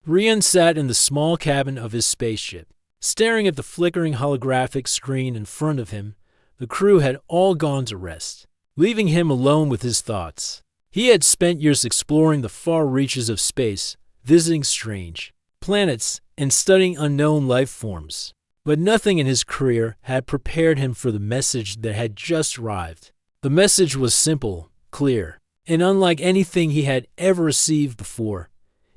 Rian sat in the small cabin of his spaceship, staring at the flickering holographic screen in front of him. The crew had all gone to rest, leaving him alone with his thoughts. He had spent years exploring the far reaches of space, visiting strange planets, and studying unknown life forms. But nothing in his career had prepared him for the message that had just arrived. The message was simple, clear, and unlike anything he had ever received before.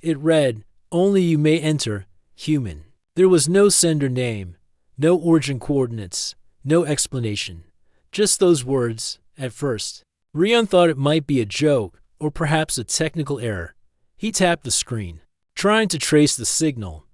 It read, "Only you may enter, human." There was no sender name, no origin coordinates, no explanation. Just those words, at first. Rian thought it might be a joke, or perhaps a technical error. He tapped the screen, trying to trace the signal,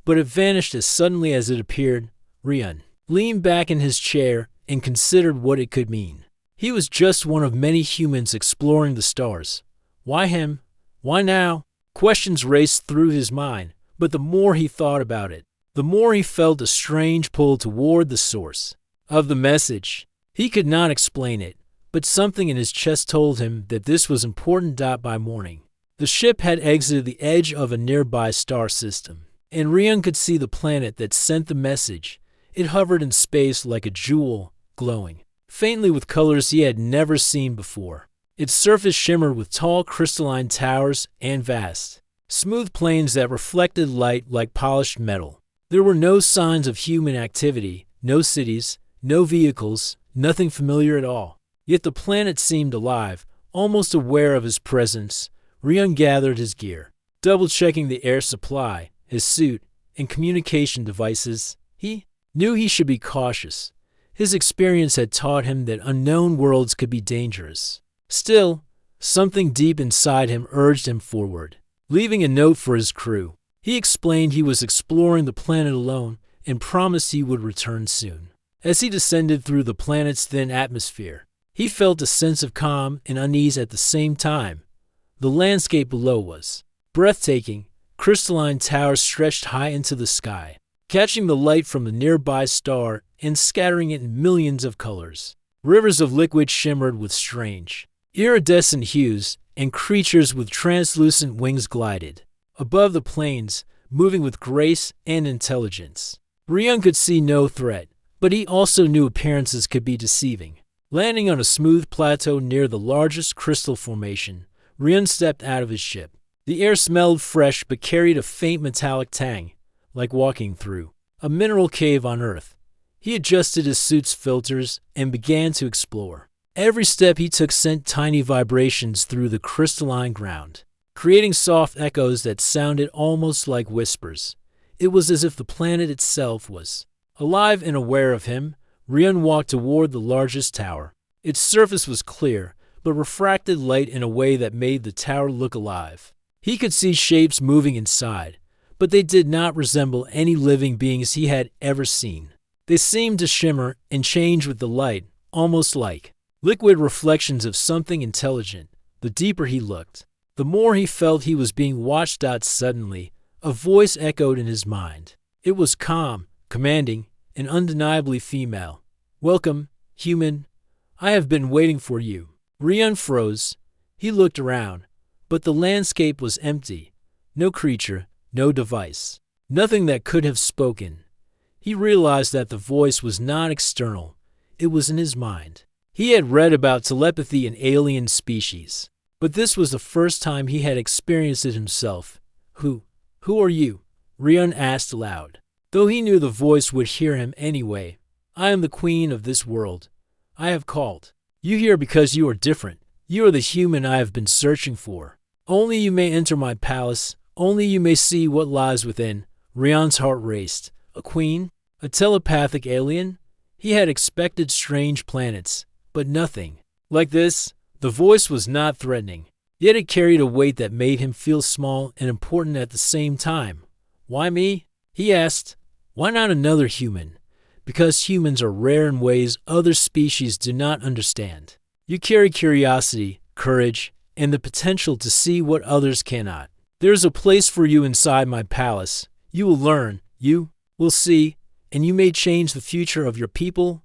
but it vanished as suddenly as it appeared. Rian leaned back in his chair and considered what it could mean. He was just one of many humans exploring the stars. Why him? Why now? Questions raced through his mind, but the more he thought about it, the more he felt a strange pull toward the source of the message. He could not explain it, but something in his chest told him that this was important. By morning, the ship had exited the edge of a nearby star system, and Rian could see the planet that sent the message. It hovered in space like a jewel, glowing faintly with colors he had never seen before. Its surface shimmered with tall crystalline towers and vast, smooth plains that reflected light like polished metal. There were no signs of human activity, no cities, no vehicles, nothing familiar at all. Yet the planet seemed alive, almost aware of his presence. Rian gathered his gear, double-checking the air supply, his suit, and communication devices. He knew he should be cautious. His experience had taught him that unknown worlds could be dangerous. Still, something deep inside him urged him forward, leaving a note for his crew. He explained he was exploring the planet alone and promised he would return soon. As he descended through the planet's thin atmosphere, he felt a sense of calm and unease at the same time. The landscape below was breathtaking. Crystalline towers stretched high into the sky, catching the light from a nearby star and scattering it in millions of colors. Rivers of liquid shimmered with strange, iridescent hues, and creatures with translucent wings glided above the plains, moving with grace and intelligence. Rian could see no threat, but he also knew appearances could be deceiving. Landing on a smooth plateau near the largest crystal formation, Rian stepped out of his ship. The air smelled fresh but carried a faint metallic tang, like walking through a mineral cave on Earth. He adjusted his suit's filters and began to explore. Every step he took sent tiny vibrations through the crystalline ground, creating soft echoes that sounded almost like whispers. It was as if the planet itself was alive and aware of him. Rian walked toward the largest tower. Its surface was clear, but refracted light in a way that made the tower look alive. He could see shapes moving inside, but they did not resemble any living beings he had ever seen. They seemed to shimmer and change with the light, almost like liquid reflections of something intelligent. The deeper he looked, the more he felt he was being watched. Suddenly, a voice echoed in his mind. It was calm, commanding, and undeniably female. "Welcome, human. I have been waiting for you." Rian froze. He looked around, but the landscape was empty. No creature, no device, nothing that could have spoken. He realized that the voice was not external. It was in his mind. He had read about telepathy in alien species, but this was the first time he had experienced it himself. Who are you?" Rian asked aloud, though he knew the voice would hear him anyway. "I am the queen of this world. I have called you here because you are different. You are the human I have been searching for. Only you may enter my palace. Only you may see what lies within." Rian's heart raced. A queen? A telepathic alien? He had expected strange planets, but nothing like this. The voice was not threatening, yet it carried a weight that made him feel small and important at the same time. "Why me?" he asked. "Why not another human?" "Because humans are rare in ways other species do not understand. You carry curiosity, courage, and the potential to see what others cannot. There is a place for you inside my palace. You will learn, you will see, and you may change the future of your people."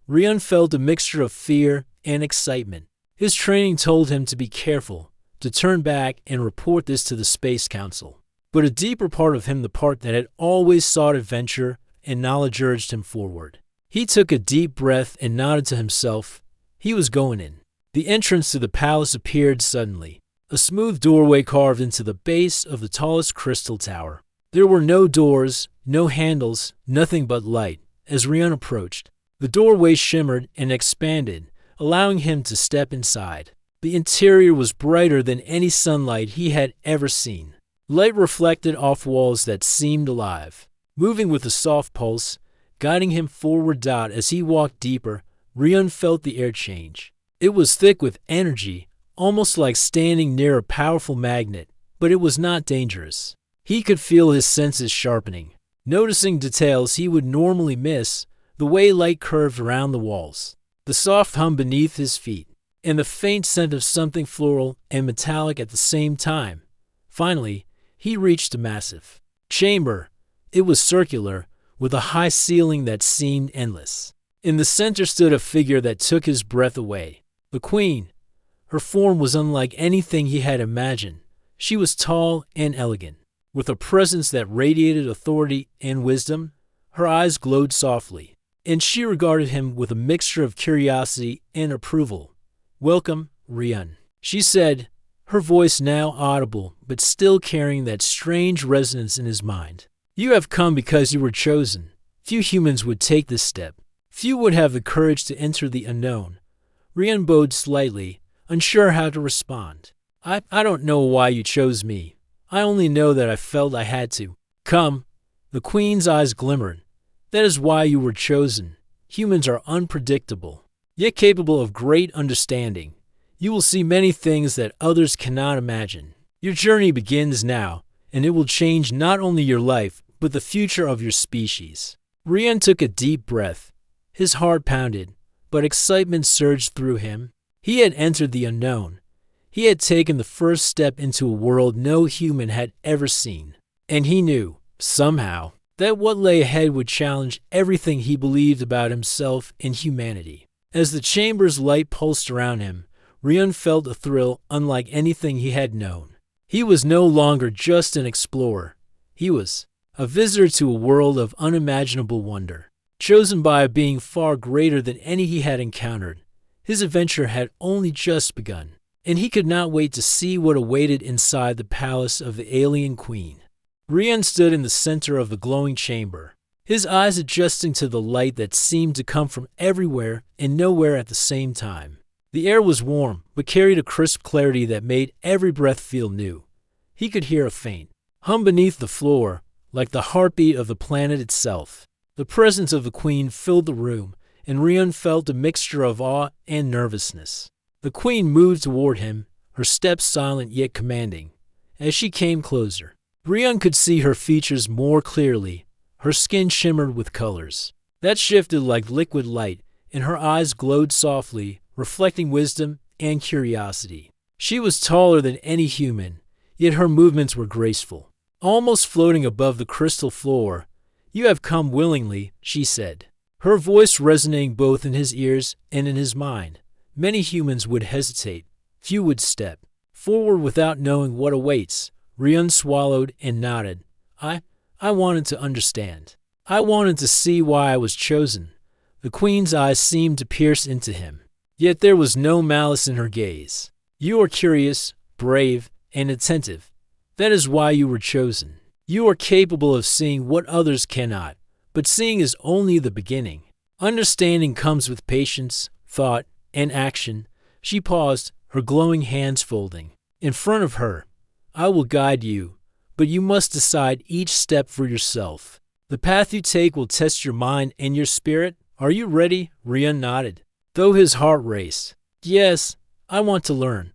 Rian felt a mixture of fear and excitement. His training told him to be careful, to turn back and report this to the Space Council. but a deeper part of him, the part that had always sought adventure and knowledge, urged him forward. He took a deep breath and nodded to himself. He was going in. The entrance to the palace appeared suddenly, a smooth doorway carved into the base of the tallest crystal tower. There were no doors, no handles, nothing but light. As Rian approached, the doorway shimmered and expanded, allowing him to step inside. The interior was brighter than any sunlight he had ever seen. Light reflected off walls that seemed alive, moving with a soft pulse, guiding him forward. As he walked deeper, Rian felt the air change. It was thick with energy, almost like standing near a powerful magnet, but it was not dangerous. He could feel his senses sharpening, noticing details he would normally miss, the way light curved around the walls, the soft hum beneath his feet, and the faint scent of something floral and metallic at the same time. Finally, he reached a massive chamber. It was circular, with a high ceiling that seemed endless. In the center stood a figure that took his breath away. The queen. Her form was unlike anything he had imagined. She was tall and elegant, with a presence that radiated authority and wisdom. Her eyes glowed softly, and she regarded him with a mixture of curiosity and approval. "Welcome, Rian," she said, her voice now audible but still carrying that strange resonance in his mind. "You have come because you were chosen. Few humans would take this step. Few would have the courage to enter the unknown." Rian bowed slightly, unsure how to respond. I don't know why you chose me. I only know that I felt I had to." "Come." The queen's eyes glimmered. "That is why you were chosen. Humans are unpredictable, yet capable of great understanding. You will see many things that others cannot imagine. Your journey begins now, and it will change not only your life, but the future of your species." Rian took a deep breath. His heart pounded, but excitement surged through him. He had entered the unknown. He had taken the first step into a world no human had ever seen. And he knew, somehow, that what lay ahead would challenge everything he believed about himself and humanity. As the chamber's light pulsed around him, Rian felt a thrill unlike anything he had known. He was no longer just an explorer. He was a visitor to a world of unimaginable wonder, chosen by a being far greater than any he had encountered. His adventure had only just begun, and he could not wait to see what awaited inside the palace of the alien queen. Rian stood in the center of the glowing chamber, his eyes adjusting to the light that seemed to come from everywhere and nowhere at the same time. The air was warm, but carried a crisp clarity that made every breath feel new. He could hear a faint hum beneath the floor, like the heartbeat of the planet itself. The presence of the queen filled the room, and Rian felt a mixture of awe and nervousness. The queen moved toward him, her steps silent yet commanding. As she came closer, Rian could see her features more clearly. Her skin shimmered with colors that shifted like liquid light, and her eyes glowed softly, reflecting wisdom and curiosity. She was taller than any human, yet her movements were graceful, almost floating above the crystal floor. "You have come willingly," she said, her voice resonating both in his ears and in his mind. Many humans would hesitate. Few would step forward without knowing what awaits. Rian swallowed and nodded. I wanted to understand. I wanted to see why I was chosen." The queen's eyes seemed to pierce into him, yet there was no malice in her gaze. "You are curious, brave, and attentive. That is why you were chosen. You are capable of seeing what others cannot, but seeing is only the beginning. Understanding comes with patience, thought, and action." She paused, her glowing hands folding. In front of her, "I will guide you, but you must decide each step for yourself. The path you take will test your mind and your spirit. Are you ready?" Rian nodded, though his heart raced. "Yes, I want to learn."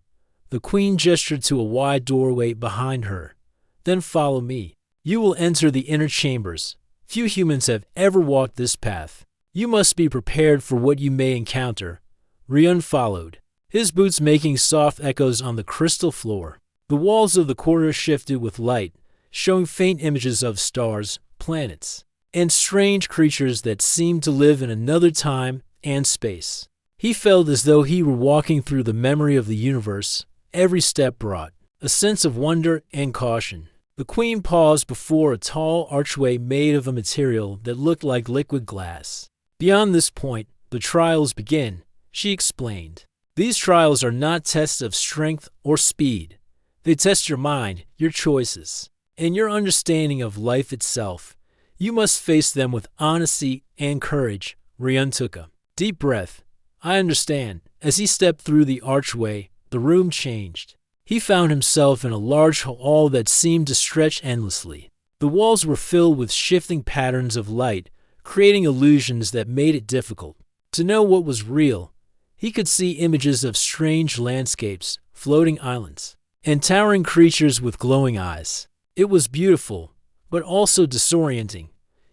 The queen gestured to a wide doorway behind her. "Then follow me. You will enter the inner chambers. Few humans have ever walked this path. You must be prepared for what you may encounter." Rian followed, his boots making soft echoes on the crystal floor. The walls of the corridor shifted with light, showing faint images of stars, planets, and strange creatures that seemed to live in another time and space. He felt as though he were walking through the memory of the universe. Every step brought a sense of wonder and caution. The queen paused before a tall archway made of a material that looked like liquid glass. Beyond this point, the trials begin, she explained. These trials are not tests of strength or speed. They test your mind, your choices, and your understanding of life itself. You must face them with honesty and courage. Rian took a deep breath. I understand. As he stepped through the archway, the room changed. He found himself in a large hall that seemed to stretch endlessly. The walls were filled with shifting patterns of light, creating illusions that made it difficult to know what was real. He could see images of strange landscapes, floating islands, and towering creatures with glowing eyes. It was beautiful, but also disorienting.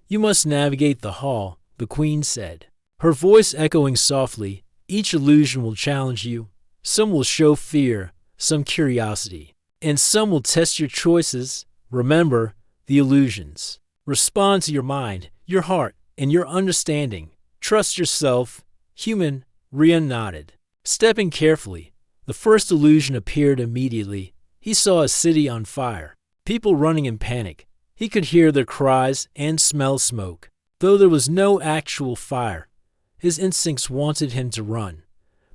You must navigate the hall, the queen said, her voice echoing softly. Each illusion will challenge you. Some will show fear, some curiosity, and some will test your choices. Remember the illusions. Respond to your mind, your heart, and your understanding. Trust yourself. Human, Rian nodded. Stepping carefully, the first illusion appeared immediately. He saw a city on fire, people running in panic. He could hear their cries and smell smoke. Though there was no actual fire, his instincts wanted him to run.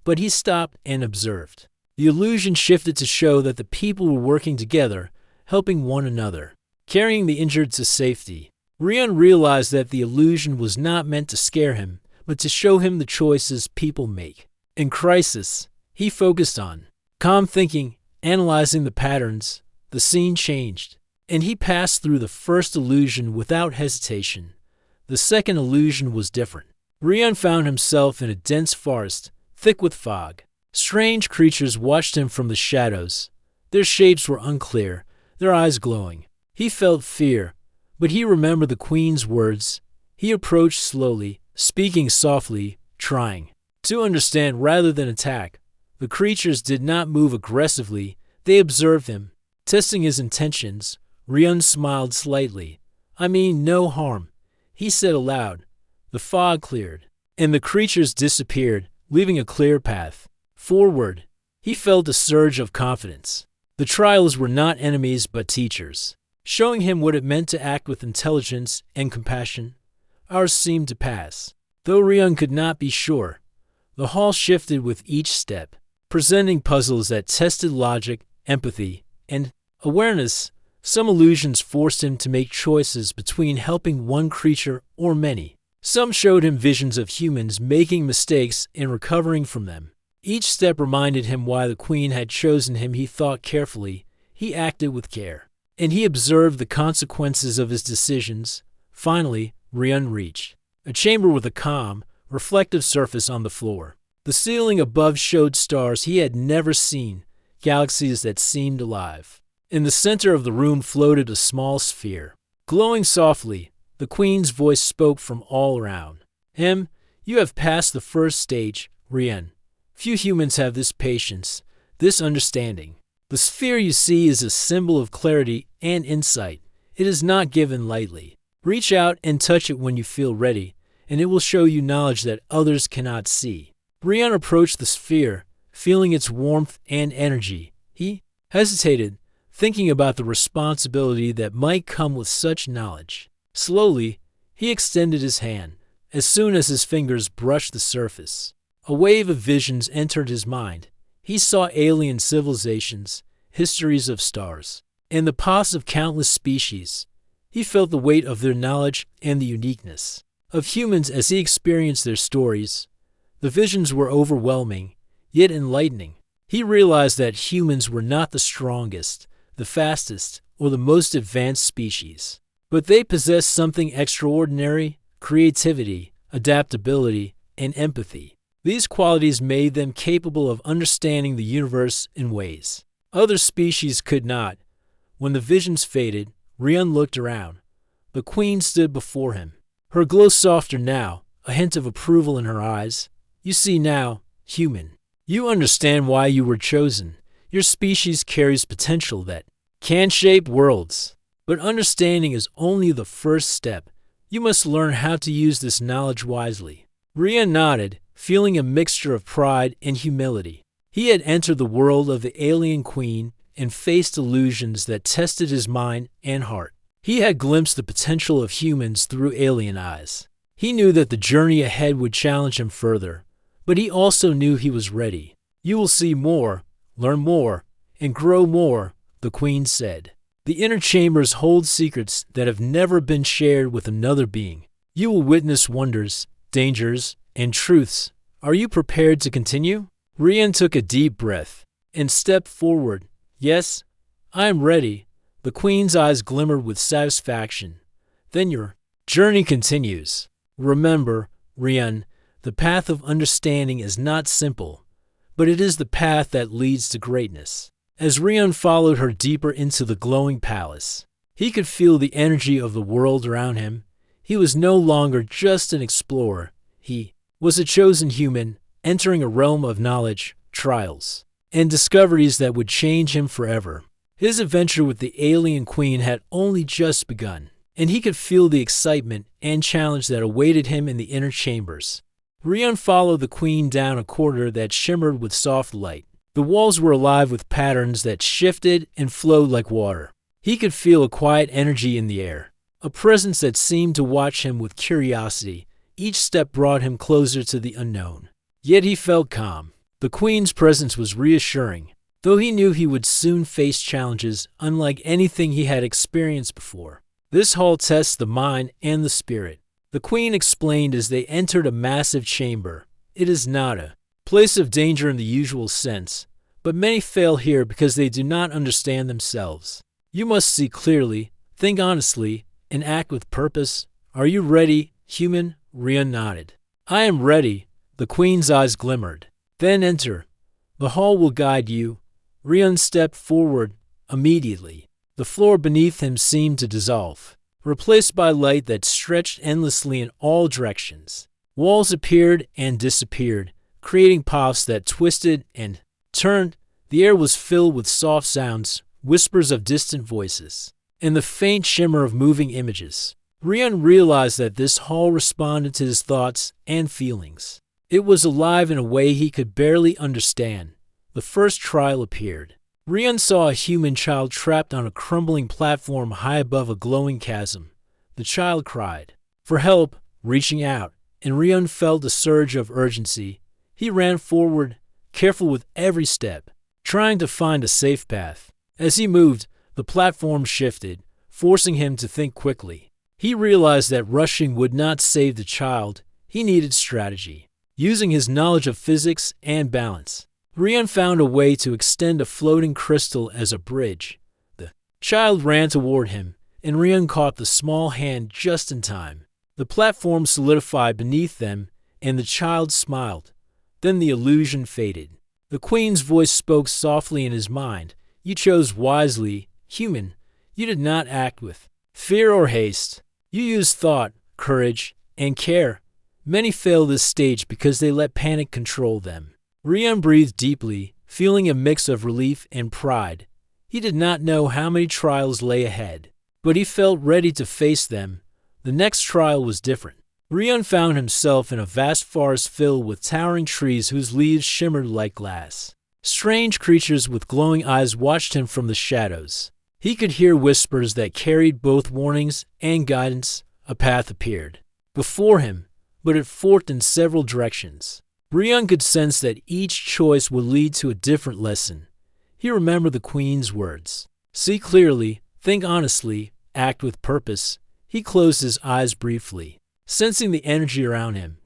But he stopped and observed. The illusion shifted to show that the people were working together, helping one another, carrying the injured to safety. Rian realized that the illusion was not meant to scare him, but to show him the choices people make. In crisis, he focused on calm thinking, analyzing the patterns. The scene changed, and he passed through the first illusion without hesitation. The second illusion was different. Rian found himself in a dense forest, thick with fog. Strange creatures watched him from the shadows. Their shapes were unclear, their eyes glowing. He felt fear, but he remembered the queen's words. He approached slowly, speaking softly, trying to understand rather than attack. The creatures did not move aggressively. They observed him, testing his intentions. Rian smiled slightly. I mean no harm, he said aloud. The fog cleared, and the creatures disappeared, leaving a clear path forward. He felt a surge of confidence. The trials were not enemies but teachers, showing him what it meant to act with intelligence and compassion. Hours seemed to pass, though Rian could not be sure. The hall shifted with each step, presenting puzzles that tested logic, empathy, and awareness. Some illusions forced him to make choices between helping one creature or many. Some showed him visions of humans making mistakes and recovering from them. Each step reminded him why the queen had chosen him. He thought carefully, he acted with care, and he observed the consequences of his decisions. Finally, Rian reached a chamber with a calm, reflective surface on the floor. The ceiling above showed stars he had never seen, galaxies that seemed alive. In the center of the room floated a small sphere. Glowing softly, the queen's voice spoke from all around. You have passed the first stage, Rian. Few humans have this patience, this understanding. The sphere you see is a symbol of clarity and insight. It is not given lightly. Reach out and touch it when you feel ready, and it will show you knowledge that others cannot see. Rian approached the sphere, feeling its warmth and energy. He hesitated, thinking about the responsibility that might come with such knowledge. Slowly, he extended his hand. As soon as his fingers brushed the surface, a wave of visions entered his mind. He saw alien civilizations, histories of stars, and the past of countless species. He felt the weight of their knowledge and the uniqueness of humans as he experienced their stories. The visions were overwhelming, yet enlightening. He realized that humans were not the strongest, the fastest, or the most advanced species, but they possessed something extraordinary: creativity, adaptability, and empathy. These qualities made them capable of understanding the universe in ways other species could not. When the visions faded, Rian looked around. The queen stood before him, her glow softer now, a hint of approval in her eyes. You see now, human. You understand why you were chosen. Your species carries potential that can shape worlds. But understanding is only the first step. You must learn how to use this knowledge wisely. Rian nodded, feeling a mixture of pride and humility. He had entered the world of the alien queen, and faced illusions that tested his mind and heart. He had glimpsed the potential of humans through alien eyes. He knew that the journey ahead would challenge him further, but he also knew he was ready. "You will see more, learn more, and grow more," the Queen said. "The inner chambers hold secrets that have never been shared with another being. You will witness wonders, dangers, and truths. Are you prepared to continue?" Rian took a deep breath and stepped forward. "Yes, I am ready." The Queen's eyes glimmered with satisfaction. "Then your journey continues. Remember, Rian, the path of understanding is not simple, but it is the path that leads to greatness." As Rian followed her deeper into the glowing palace, he could feel the energy of the world around him. He was no longer just an explorer. He was a chosen human, entering a realm of knowledge, trials, and discoveries that would change him forever. His adventure with the alien queen had only just begun, and he could feel the excitement and challenge that awaited him in the inner chambers. Rian followed the queen down a corridor that shimmered with soft light. The walls were alive with patterns that shifted and flowed like water. He could feel a quiet energy in the air, a presence that seemed to watch him with curiosity. Each step brought him closer to the unknown. Yet he felt calm. The queen's presence was reassuring, though he knew he would soon face challenges unlike anything he had experienced before. "This hall tests the mind and the spirit," the queen explained as they entered a massive chamber. "It is not a place of danger in the usual sense, but many fail here because they do not understand themselves. You must see clearly, think honestly, and act with purpose. Are you ready, human?" Rian nodded. "I am ready." The queen's eyes glimmered. "Then enter. The hall will guide you." Rian stepped forward immediately. The floor beneath him seemed to dissolve, replaced by light that stretched endlessly in all directions. Walls appeared and disappeared, creating paths that twisted and turned. The air was filled with soft sounds, whispers of distant voices, and the faint shimmer of moving images. Rian realized that this hall responded to his thoughts and feelings. It was alive in a way he could barely understand. The first trial appeared. Rian saw a human child trapped on a crumbling platform high above a glowing chasm. The child cried for help, reaching out, and Rian felt a surge of urgency. He ran forward, careful with every step, trying to find a safe path. As he moved, the platform shifted, forcing him to think quickly. He realized that rushing would not save the child. He needed strategy. Using his knowledge of physics and balance, Rian found a way to extend a floating crystal as a bridge. The child ran toward him, and Rian caught the small hand just in time. The platform solidified beneath them, and the child smiled. Then the illusion faded. The queen's voice spoke softly in his mind. "You chose wisely, human. You did not act with fear or haste. You used thought, courage, and care. Many fail this stage because they let panic control them." Rian breathed deeply, feeling a mix of relief and pride. He did not know how many trials lay ahead, but he felt ready to face them. The next trial was different. Rian found himself in a vast forest filled with towering trees whose leaves shimmered like glass. Strange creatures with glowing eyes watched him from the shadows. He could hear whispers that carried both warnings and guidance. A path appeared before him, but it forked in several directions. Rian could sense that each choice would lead to a different lesson. He remembered the queen's words. See clearly, think honestly, act with purpose. He closed his eyes briefly, sensing the energy around him.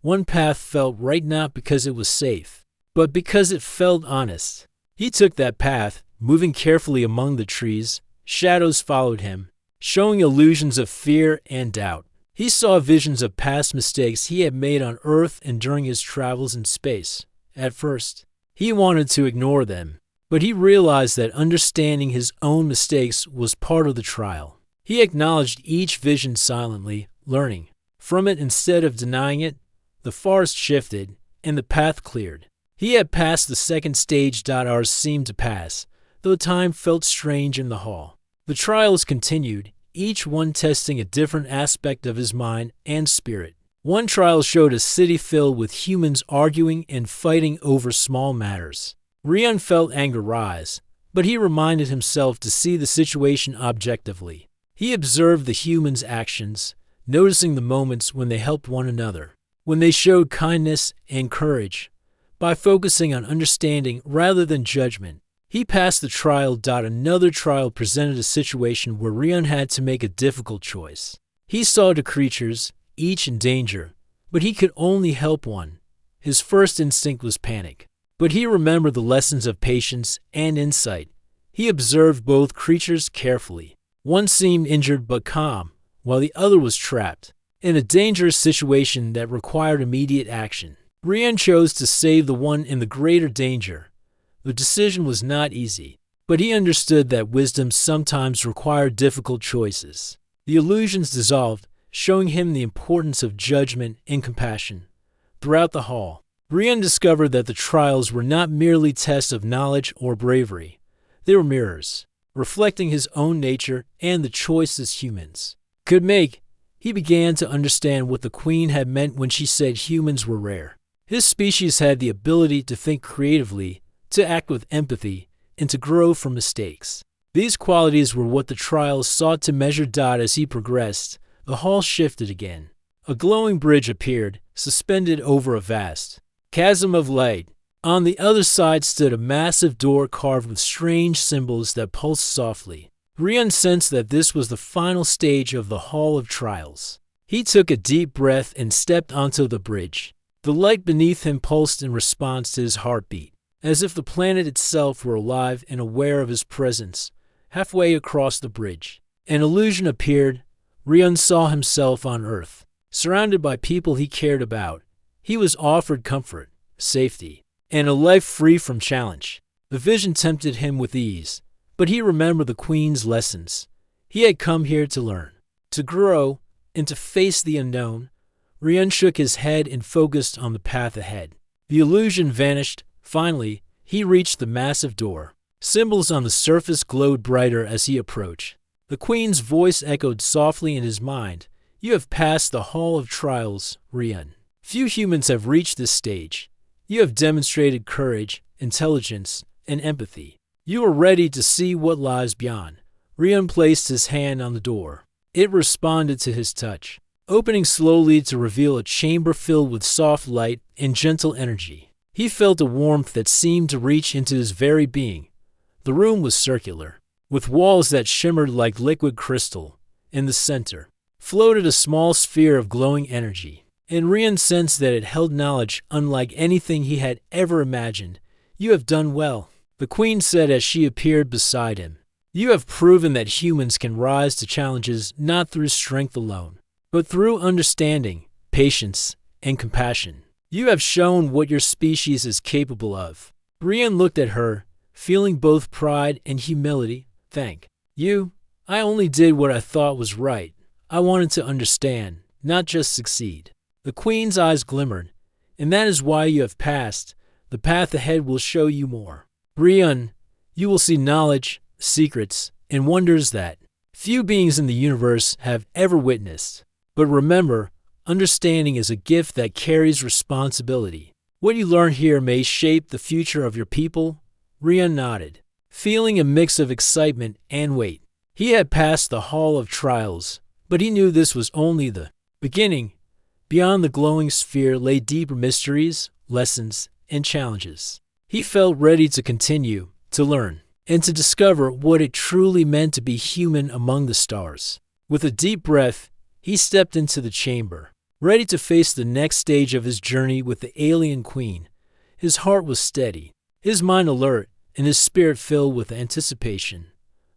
One path felt right not because it was safe, but because it felt honest. He took that path, moving carefully among the trees. Shadows followed him, showing illusions of fear and doubt. He saw visions of past mistakes he had made on Earth and during his travels in space. At first, he wanted to ignore them, but he realized that understanding his own mistakes was part of the trial. He acknowledged each vision silently, learning from it instead of denying it. The forest shifted, and the path cleared. He had passed the second stage. Ours seemed to pass, though time felt strange in the hall. The trials continued, each one testing a different aspect of his mind and spirit. One trial showed a city filled with humans arguing and fighting over small matters. Rian felt anger rise, but but he reminded himself to see the situation objectively. He observed the humans' actions, noticing the moments when they helped one another, when they showed kindness and courage. By focusing on understanding rather than judgment, he passed the trial. Another trial presented a situation where Rion had to make a difficult choice. He saw the creatures, each in danger, but he could only help one. His first instinct was panic, but he remembered the lessons of patience and insight. He observed both creatures carefully. One seemed injured but calm, while the other was trapped in a dangerous situation that required immediate action. Rion chose to save the one in the greater danger. The decision was not easy, but he understood that wisdom sometimes required difficult choices. The illusions dissolved, showing him the importance of judgment and compassion. Throughout the hall, Rion discovered that the trials were not merely tests of knowledge or bravery. They were mirrors, reflecting his own nature and the choices humans could make. He began to understand what the Queen had meant when she said humans were rare. His species had the ability to think creatively, to act with empathy, and to grow from mistakes. These qualities were what the trials sought to measure. As he progressed, the hall shifted again. A glowing bridge appeared, suspended over a vast chasm of light. On the other side stood a massive door carved with strange symbols that pulsed softly. Rion sensed that this was the final stage of the Hall of Trials. He took a deep breath and stepped onto the bridge. The light beneath him pulsed in response to his heartbeat, as if the planet itself were alive and aware of his presence. Halfway across the bridge, an illusion appeared. Rion saw himself on Earth, surrounded by people he cared about. He was offered comfort, safety, and a life free from challenge. The vision tempted him with ease, but he remembered the Queen's lessons. He had come here to learn, to grow, and to face the unknown. Rion shook his head and focused on the path ahead. The illusion vanished. Finally, he reached the massive door. Symbols on the surface glowed brighter as he approached. The Queen's voice echoed softly in his mind. "You have passed the Hall of Trials, Rion. Few humans have reached this stage. You have demonstrated courage, intelligence, and empathy. You are ready to see what lies beyond." Rion placed his hand on the door. It responded to his touch, opening slowly to reveal a chamber filled with soft light and gentle energy. He felt a warmth that seemed to reach into his very being. The room was circular, with walls that shimmered like liquid crystal. In the center floated a small sphere of glowing energy, and Rion sensed that it held knowledge unlike anything he had ever imagined. "You have done well," the Queen said as she appeared beside him. "You have proven that humans can rise to challenges not through strength alone, but through understanding, patience, and compassion. You have shown what your species is capable of." Rion looked at her, feeling both pride and humility. "Thank you. I only did what I thought was right. I wanted to understand, not just succeed." The Queen's eyes glimmered. "And that is why you have passed. The path ahead will show you more. Rion, you will see knowledge, secrets, and wonders that few beings in the universe have ever witnessed. But remember, understanding is a gift that carries responsibility. What you learn here may shape the future of your people." Rion nodded, feeling a mix of excitement and weight. He had passed the Hall of Trials, but he knew this was only the beginning. Beyond the glowing sphere lay deeper mysteries, lessons, and challenges. He felt ready to continue, to learn, and to discover what it truly meant to be human among the stars. With a deep breath, he stepped into the chamber, ready to face the next stage of his journey with the alien Queen. His heart was steady, his mind alert, and his spirit filled with anticipation.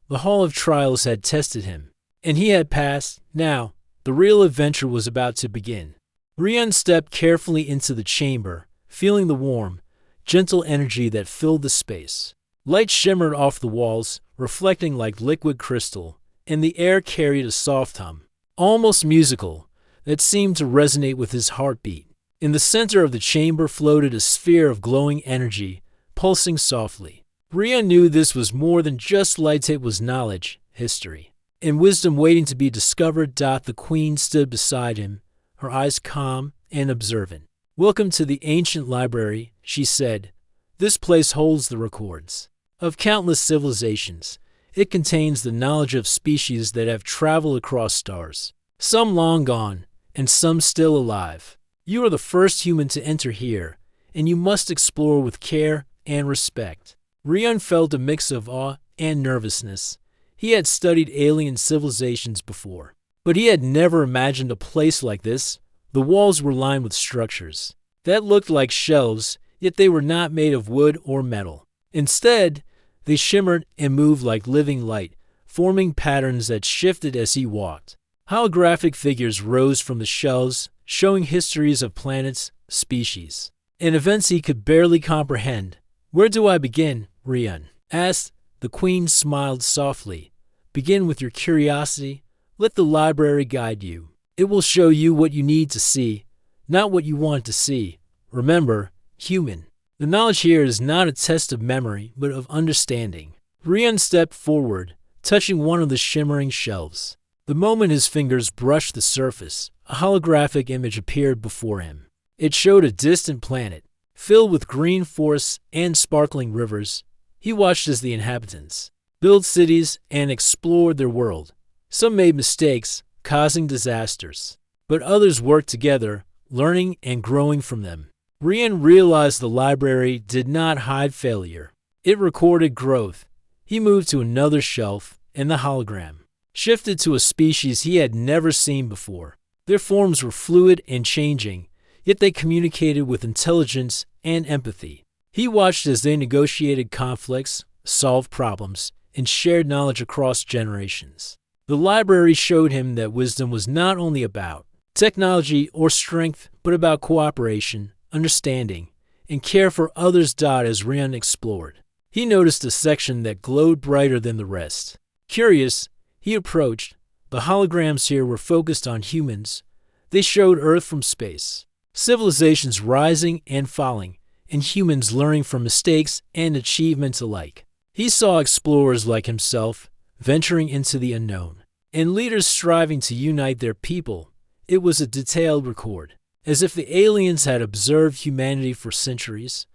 The Hall of Trials had tested him, and he had passed. Now, the real adventure was about to begin. Rion stepped carefully into the chamber, feeling the warm, gentle energy that filled the space. Light shimmered off the walls, reflecting like liquid crystal, and the air carried a soft hum, almost musical, that seemed to resonate with his heartbeat. In the center of the chamber floated a sphere of glowing energy, pulsing softly. Rion knew this was more than just light. It was knowledge, history, and wisdom waiting to be discovered. The Queen stood beside him, her eyes calm and observant. "Welcome to the ancient library," she said. "This place holds the records of countless civilizations. It contains the knowledge of species that have traveled across stars, some long gone, and some still alive. You are the first human to enter here, and you must explore with care and respect. Rian felt a mix of awe and nervousness. He had studied alien civilizations before, but he had never imagined a place like this. The walls were lined with structures that looked like shelves, yet they were not made of wood or metal. Instead, they shimmered and moved like living light, forming patterns that shifted as he walked. Holographic figures rose from the shelves, showing histories of planets, species, and events he could barely comprehend. "Where do I begin?" Rian asked. The queen smiled softly. "Begin with your curiosity. Let the library guide you. It will show you what you need to see, not what you want to see. Remember, human. The knowledge here is not a test of memory, but of understanding." Rian stepped forward, touching one of the shimmering shelves. The moment his fingers brushed the surface, a holographic image appeared before him. It showed a distant planet, filled with green forests and sparkling rivers. He watched as the inhabitants built cities and explored their world. Some made mistakes, causing disasters, but others worked together, learning and growing from them. Rian realized the library did not hide failure. It recorded growth. He moved to another shelf, and the hologram shifted to a species he had never seen before. Their forms were fluid and changing, yet they communicated with intelligence and empathy. He watched as they negotiated conflicts, solved problems, and shared knowledge across generations. The library showed him that wisdom was not only about technology or strength, but about cooperation, understanding, and care for others. As Rian explored, he noticed a section that glowed brighter than the rest. Curious, he approached. The holograms here were focused on humans. They showed Earth from space, civilizations rising and falling, and humans learning from mistakes and achievements alike. He saw explorers like himself venturing into the unknown, and leaders striving to unite their people. It was a detailed record, as if the aliens had observed humanity for centuries.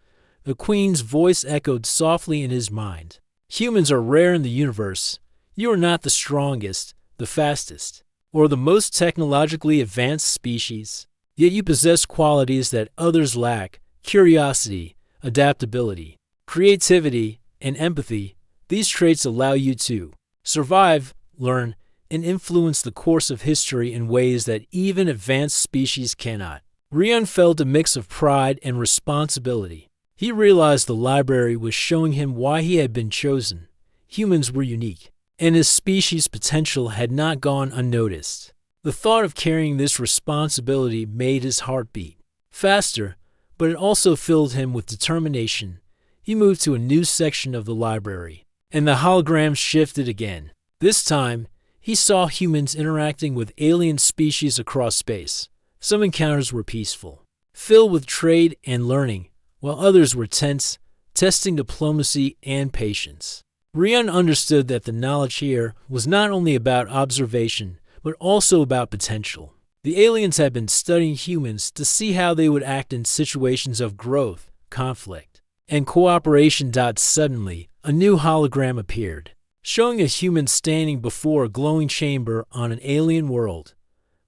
The queen's voice echoed softly in his mind. "Humans are rare in the universe. You are not the strongest, the fastest, or the most technologically advanced species. Yet you possess qualities that others lack: curiosity, adaptability, creativity, and empathy. These traits allow you to survive, learn, and influence the course of history in ways that even advanced species cannot." Rian felt a mix of pride and responsibility. He realized the library was showing him why he had been chosen. Humans were unique, and his species' potential had not gone unnoticed. The thought of carrying this responsibility made his heart beat faster, but it also filled him with determination. He moved to a new section of the library, and the holograms shifted again. This time, he saw humans interacting with alien species across space. Some encounters were peaceful, filled with trade and learning, while others were tense, testing diplomacy and patience. Rian understood that the knowledge here was not only about observation, but also about potential. The aliens had been studying humans to see how they would act in situations of growth, conflict, and cooperation. Suddenly, a new hologram appeared, showing a human standing before a glowing chamber on an alien world.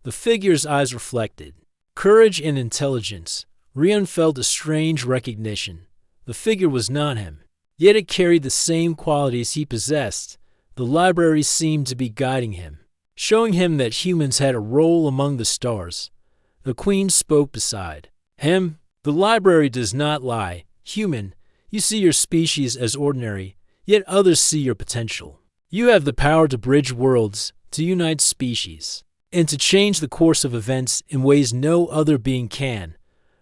The figure's eyes reflected courage and intelligence. Rian felt a strange recognition. The figure was not him, yet it carried the same qualities he possessed. The library seemed to be guiding him, showing him that humans had a role among the stars. The queen spoke beside him. "The library does not lie. Human, you see your species as ordinary, yet others see your potential. You have the power to bridge worlds, to unite species, and to change the course of events in ways no other being can.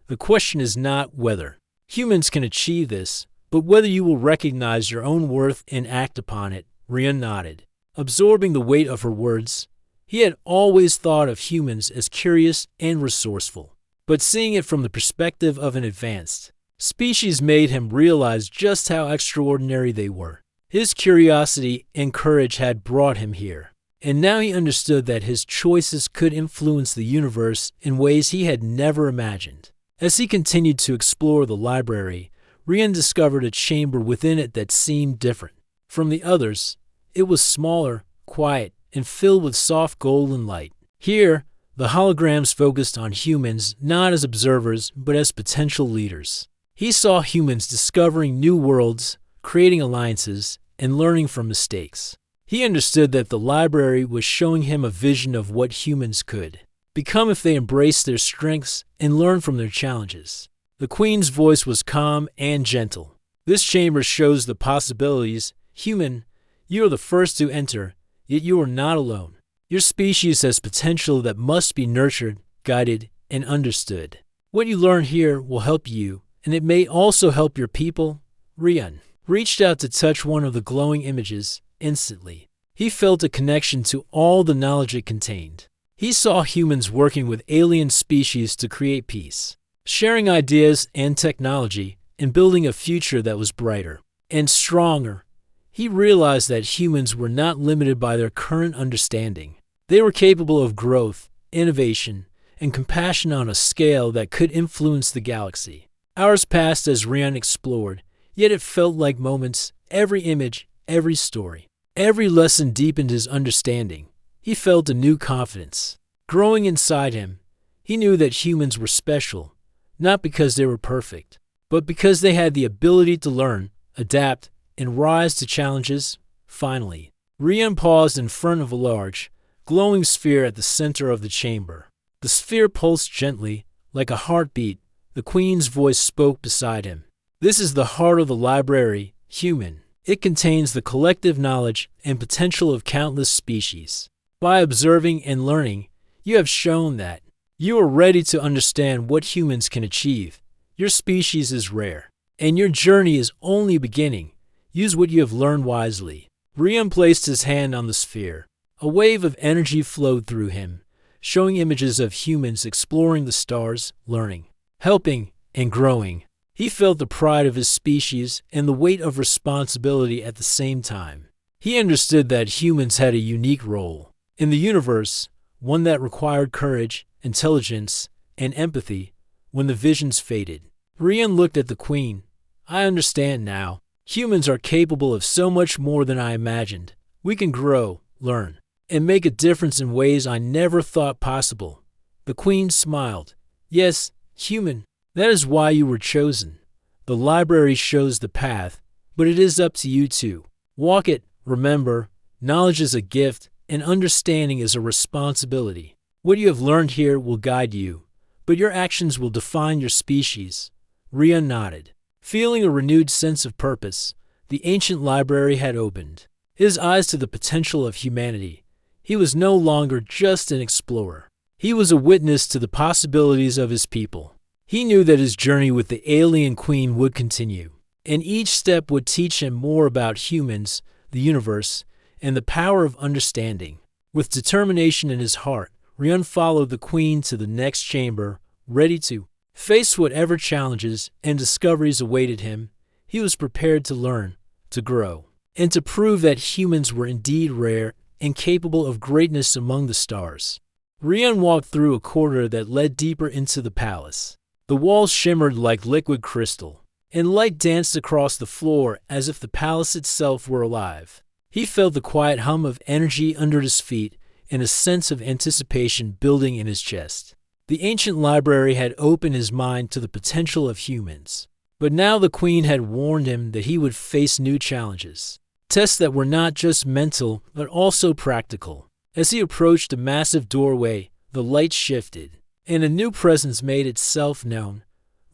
The question is not whether humans can achieve this, but whether you will recognize your own worth and act upon it." Rian nodded, absorbing the weight of her words. He had always thought of humans as curious and resourceful, but seeing it from the perspective of an advanced species made him realize just how extraordinary they were. His curiosity and courage had brought him here, and now he understood that his choices could influence the universe in ways he had never imagined. As he continued to explore the library, Rian discovered a chamber within it that seemed different from the others. It was smaller, quiet, and filled with soft golden light. Here, the holograms focused on humans not as observers but as potential leaders. He saw humans discovering new worlds, creating alliances, and learning from mistakes. He understood that the library was showing him a vision of what humans could become if they embraced their strengths and learned from their challenges. The Queen's voice was calm and gentle. This chamber shows the possibilities. Human, you are the first to enter, yet you are not alone. Your species has potential that must be nurtured, guided, and understood. What you learn here will help you, and it may also help your people. Rian reached out to touch one of the glowing images. Instantly, he felt a connection to all the knowledge it contained. He saw humans working with alien species to create peace, sharing ideas and technology, and building a future that was brighter and stronger. He realized that humans were not limited by their current understanding. They were capable of growth, innovation, and compassion on a scale that could influence the galaxy. Hours passed as Rian explored, yet it felt like moments. Every image, every story, every lesson deepened his understanding. He felt a new confidence growing inside him. He knew that humans were special, not because they were perfect, but because they had the ability to learn, adapt, and rise to challenges. Finally, Rian paused in front of a large, glowing sphere at the center of the chamber. The sphere pulsed gently, like a heartbeat. The Queen's voice spoke beside him. This is the heart of the library, human. It contains the collective knowledge and potential of countless species. By observing and learning, you have shown that you are ready to understand what humans can achieve. Your species is rare, and your journey is only beginning. Use what you have learned wisely. Rian placed his hand on the sphere. A wave of energy flowed through him, showing images of humans exploring the stars, learning, helping, and growing. He felt the pride of his species and the weight of responsibility at the same time. He understood that humans had a unique role in the universe, one that required courage, intelligence, and empathy. When the visions faded, Rian looked at the Queen. I understand now. Humans are capable of so much more than I imagined. We can grow, learn, and make a difference in ways I never thought possible. The Queen smiled. Yes, human. That is why you were chosen. The library shows the path, but it is up to you to walk it. Remember, knowledge is a gift, and understanding is a responsibility. What you have learned here will guide you, but your actions will define your species. Rian nodded. Feeling a renewed sense of purpose, the ancient library had opened his eyes to the potential of humanity. He was no longer just an explorer. He was a witness to the possibilities of his people. He knew that his journey with the alien queen would continue, and each step would teach him more about humans, the universe, and the power of understanding. With determination in his heart, Rian followed the queen to the next chamber, ready to face whatever challenges and discoveries awaited him. He was prepared to learn, to grow, and to prove that humans were indeed rare and capable of greatness among the stars. Rian walked through a corridor that led deeper into the palace. The walls shimmered like liquid crystal, and light danced across the floor as if the palace itself were alive. He felt the quiet hum of energy under his feet and a sense of anticipation building in his chest. The ancient library had opened his mind to the potential of humans, but now the Queen had warned him that he would face new challenges, tests that were not just mental but also practical. As he approached the massive doorway, the light shifted, and a new presence made itself known.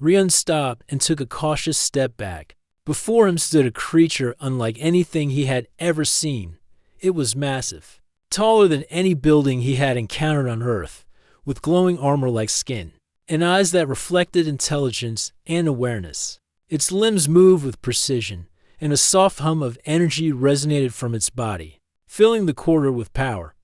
Rian stopped and took a cautious step back. Before him stood a creature unlike anything he had ever seen. It was massive, taller than any building he had encountered on Earth, with glowing armor like skin, and eyes that reflected intelligence and awareness. Its limbs moved with precision, and a soft hum of energy resonated from its body, filling the corridor with power.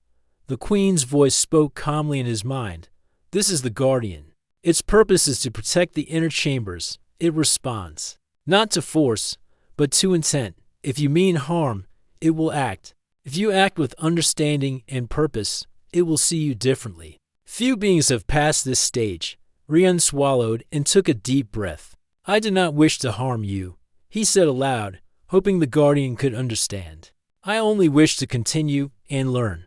The Queen's voice spoke calmly in his mind. This is the Guardian. Its purpose is to protect the inner chambers. It responds, not to force, but to intent. If you mean harm, it will act. If you act with understanding and purpose, it will see you differently. Few beings have passed this stage. Rian swallowed and took a deep breath. I did not wish to harm you, he said aloud, hoping the Guardian could understand. I only wish to continue and learn.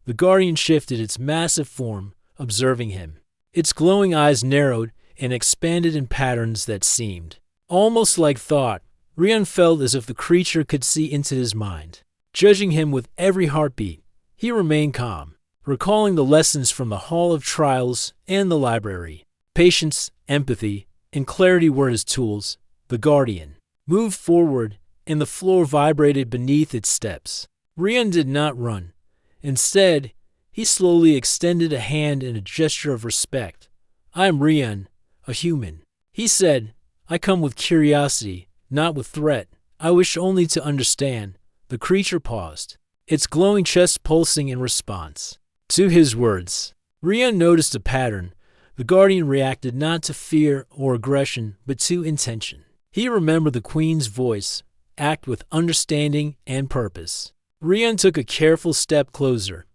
The Guardian shifted its massive form, observing him. Its glowing eyes narrowed and expanded in patterns that seemed almost like thought. Rian felt as if the creature could see into his mind. Judging him with every heartbeat, he remained calm, recalling the lessons from the Hall of Trials and the library. Patience, empathy, and clarity were his tools. The Guardian moved forward, and the floor vibrated beneath its steps. Rian did not run. Instead, he slowly extended a hand in a gesture of respect. I am Rian, a human. He said, I come with curiosity, not with threat. I wish only to understand. The creature paused, its glowing chest pulsing in response to his words. Rian noticed a pattern. The Guardian reacted not to fear or aggression, but to intention. He remembered the Queen's voice, act with understanding and purpose. Rian took a careful step closer.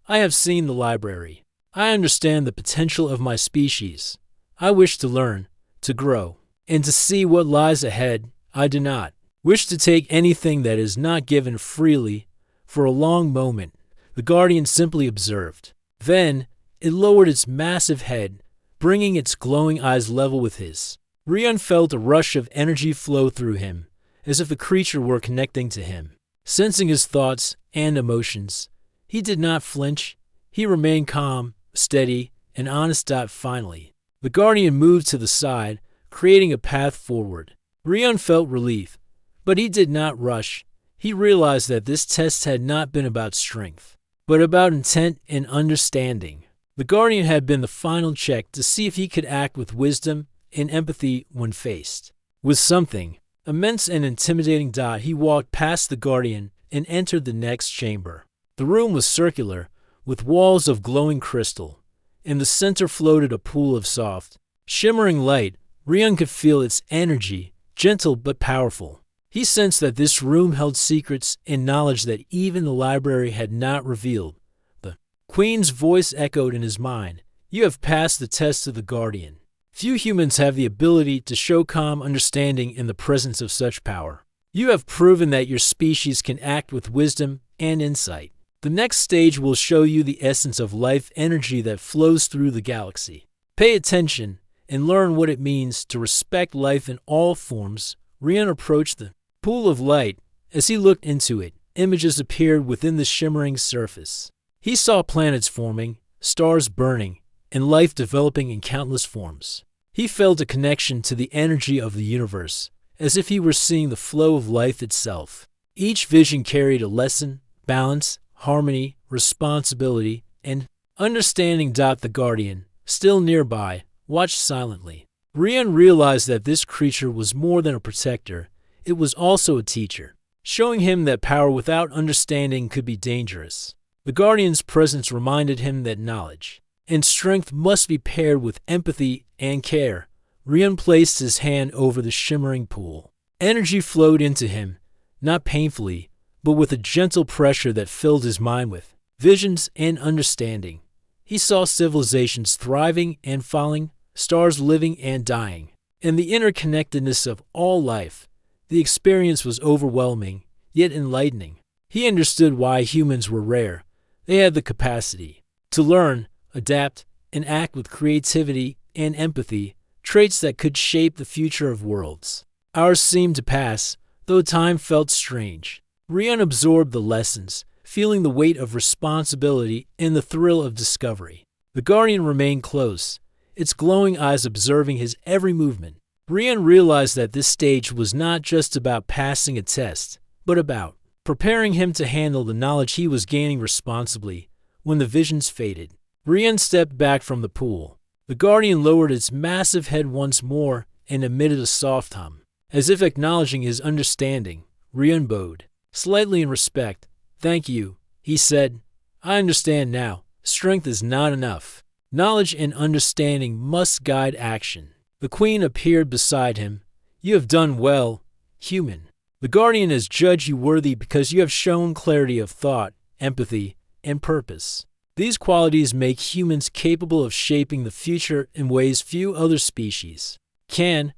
I have seen the library. I understand the potential of my species. I wish to learn, to grow, and to see what lies ahead. I do not wish to take anything that is not given freely. For a long moment, the Guardian simply observed. Then, it lowered its massive head, bringing its glowing eyes level with his. Rian felt a rush of energy flow through him, as if the creature were connecting to him. Sensing his thoughts and emotions, he did not flinch. He remained calm, steady, and honest. Finally, the Guardian moved to the side, creating a path forward. Rian felt relief, but he did not rush. He realized that this test had not been about strength, but about intent and understanding. The Guardian had been the final check to see if he could act with wisdom and empathy when faced with something immense and intimidating. He walked past the Guardian and entered the next chamber. The room was circular, with walls of glowing crystal. In the center floated a pool of soft, shimmering light. Rian could feel its energy, gentle but powerful. He sensed that this room held secrets and knowledge that even the library had not revealed. The Queen's voice echoed in his mind. You have passed the test of the Guardian. Few humans have the ability to show calm understanding in the presence of such power. You have proven that your species can act with wisdom and insight. The next stage will show you the essence of life energy that flows through the galaxy. Pay attention and learn what it means to respect life in all forms. Rian approached the pool of light. As he looked into it, images appeared within the shimmering surface. He saw planets forming, stars burning, and life developing in countless forms. He felt a connection to the energy of the universe, as if he were seeing the flow of life itself. Each vision carried a lesson: balance, harmony, responsibility, and understanding. The Guardian, still nearby, watched silently. Rian realized that this creature was more than a protector. It was also a teacher, showing him that power without understanding could be dangerous. The Guardian's presence reminded him that knowledge and strength must be paired with empathy and care. Rian placed his hand over the shimmering pool. Energy flowed into him, not painfully, but with a gentle pressure that filled his mind with visions and understanding. He saw civilizations thriving and falling, stars living and dying, and the interconnectedness of all life. The experience was overwhelming, yet enlightening. He understood why humans were rare. They had the capacity to learn, adapt, and act with creativity and empathy, traits that could shape the future of worlds. Hours seemed to pass, though time felt strange. Rian absorbed the lessons, feeling the weight of responsibility and the thrill of discovery. The Guardian remained close, its glowing eyes observing his every movement. Rian realized that this stage was not just about passing a test, but about preparing him to handle the knowledge he was gaining responsibly. When the visions faded, Rian stepped back from the pool. The Guardian lowered its massive head once more and emitted a soft hum. As if acknowledging his understanding, Rian bowed, slightly in respect. Thank you, he said. I understand now. Strength is not enough. Knowledge and understanding must guide action. The Queen appeared beside him. You have done well, human. The Guardian has judged you worthy because you have shown clarity of thought, empathy, and purpose. These qualities make humans capable of shaping the future in ways few other species can.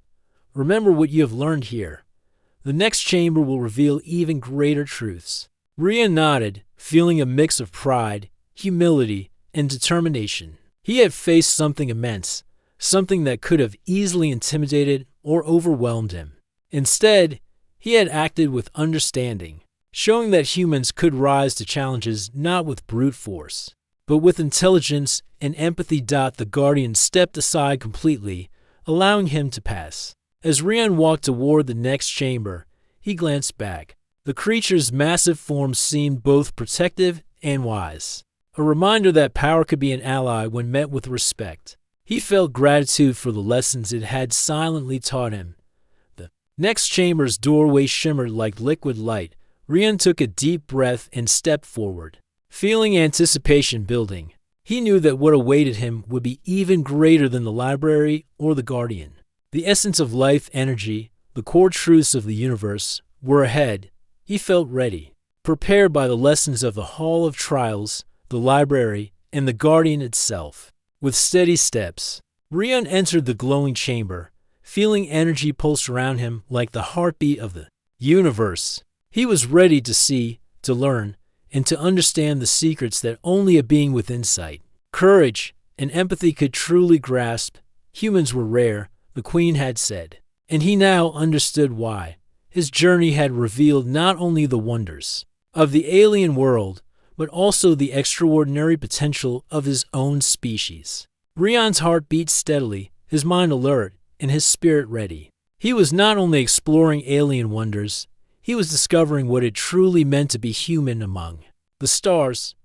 remember what you have learned here. The next chamber will reveal even greater truths. Rian nodded, feeling a mix of pride, humility, and determination. He had faced something immense, something that could have easily intimidated or overwhelmed him. Instead, he had acted with understanding, showing that humans could rise to challenges not with brute force, but with intelligence and empathy. The Guardian stepped aside completely, allowing him to pass. As Rian walked toward the next chamber, he glanced back. The creature's massive form seemed both protective and wise, a reminder that power could be an ally when met with respect. He felt gratitude for the lessons it had silently taught him. The next chamber's doorway shimmered like liquid light. Rian took a deep breath and stepped forward, feeling anticipation building. He knew that what awaited him would be even greater than the library or the Guardian. The essence of life energy, the core truths of the universe, were ahead. He felt ready, prepared by the lessons of the Hall of Trials, the library, and the Guardian itself. With steady steps, Rian entered the glowing chamber, feeling energy pulse around him like the heartbeat of the universe. He was ready to see, to learn, and to understand the secrets that only a being with insight, courage, and empathy could truly grasp. Humans were rare, the Queen had said, and he now understood why. His journey had revealed not only the wonders of the alien world, but also the extraordinary potential of his own species. Rian's heart beat steadily, his mind alert, and his spirit ready. He was not only exploring alien wonders, he was discovering what it truly meant to be human among the stars.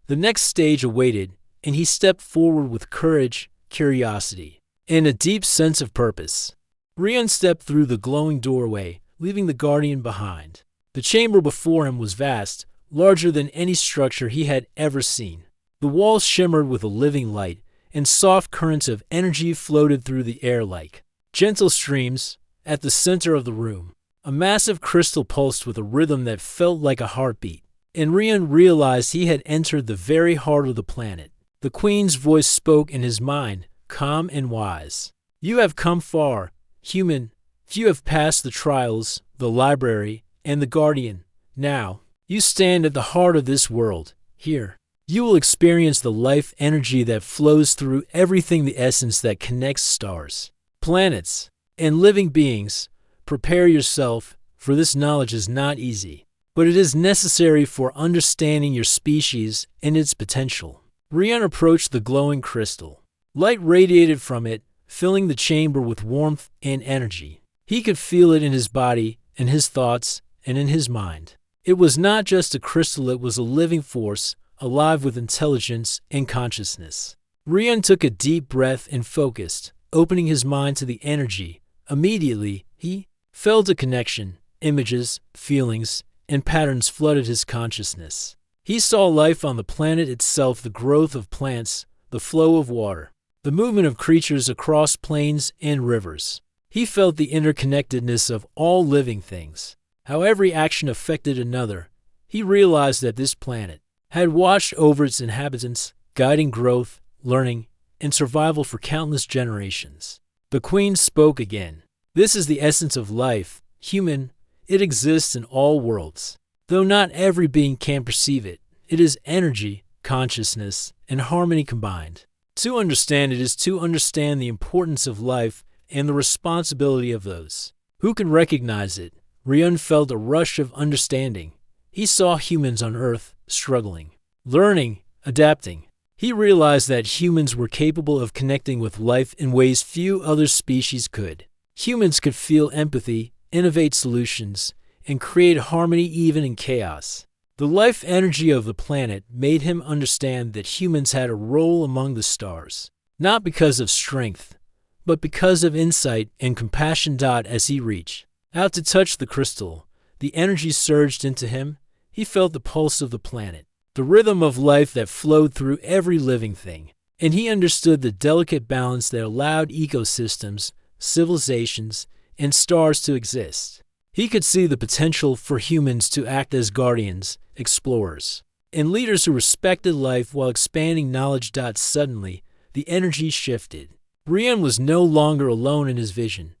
The next stage awaited, and he stepped forward with courage, curiosity, and a deep sense of purpose. Rian stepped through the glowing doorway, leaving the Guardian behind. The chamber before him was vast, larger than any structure he had ever seen. The walls shimmered with a living light, and soft currents of energy floated through the air like gentle streams. At the center of the room, a massive crystal pulsed with a rhythm that felt like a heartbeat, and Rian realized he had entered the very heart of the planet. The Queen's voice spoke in his mind, calm and wise. "You have come far, human. You have passed the trials, the library, and the Guardian. Now, you stand at the heart of this world. Here, you will experience the life energy that flows through everything, the essence that connects stars, planets, and living beings. Prepare yourself, for this knowledge is not easy, but it is necessary for understanding your species and its potential." Rian approached the glowing crystal. Light radiated from it, filling the chamber with warmth and energy. He could feel it in his body, in his thoughts, and in his mind. It was not just a crystal, it was a living force, alive with intelligence and consciousness. Rian took a deep breath and focused, opening his mind to the energy. Immediately, he felt a connection. Images, feelings, and patterns flooded his consciousness. He saw life on the planet itself, the growth of plants, the flow of water, the movement of creatures across plains and rivers. He felt the interconnectedness of all living things, how every action affected another. He realized that this planet had watched over its inhabitants, guiding growth, learning, and survival for countless generations. The Queen spoke again. "This is the essence of life, human. It exists in all worlds. Though not every being can perceive it, it is energy, consciousness, and harmony combined. To understand it is to understand the importance of life and the responsibility of those who can recognize it." Rian felt a rush of understanding. He saw humans on Earth struggling, learning, adapting. He realized that humans were capable of connecting with life in ways few other species could. Humans could feel empathy, innovate solutions, and create harmony even in chaos. The life energy of the planet made him understand that humans had a role among the stars, not because of strength, but because of insight and compassion. As he reached out to touch the crystal, the energy surged into him. He felt the pulse of the planet, the rhythm of life that flowed through every living thing, and he understood the delicate balance that allowed ecosystems, civilizations, and stars to exist. He could see the potential for humans to act as guardians, explorers, and leaders who respected life while expanding knowledge. Suddenly, the energy shifted. Rian was no longer alone in his vision.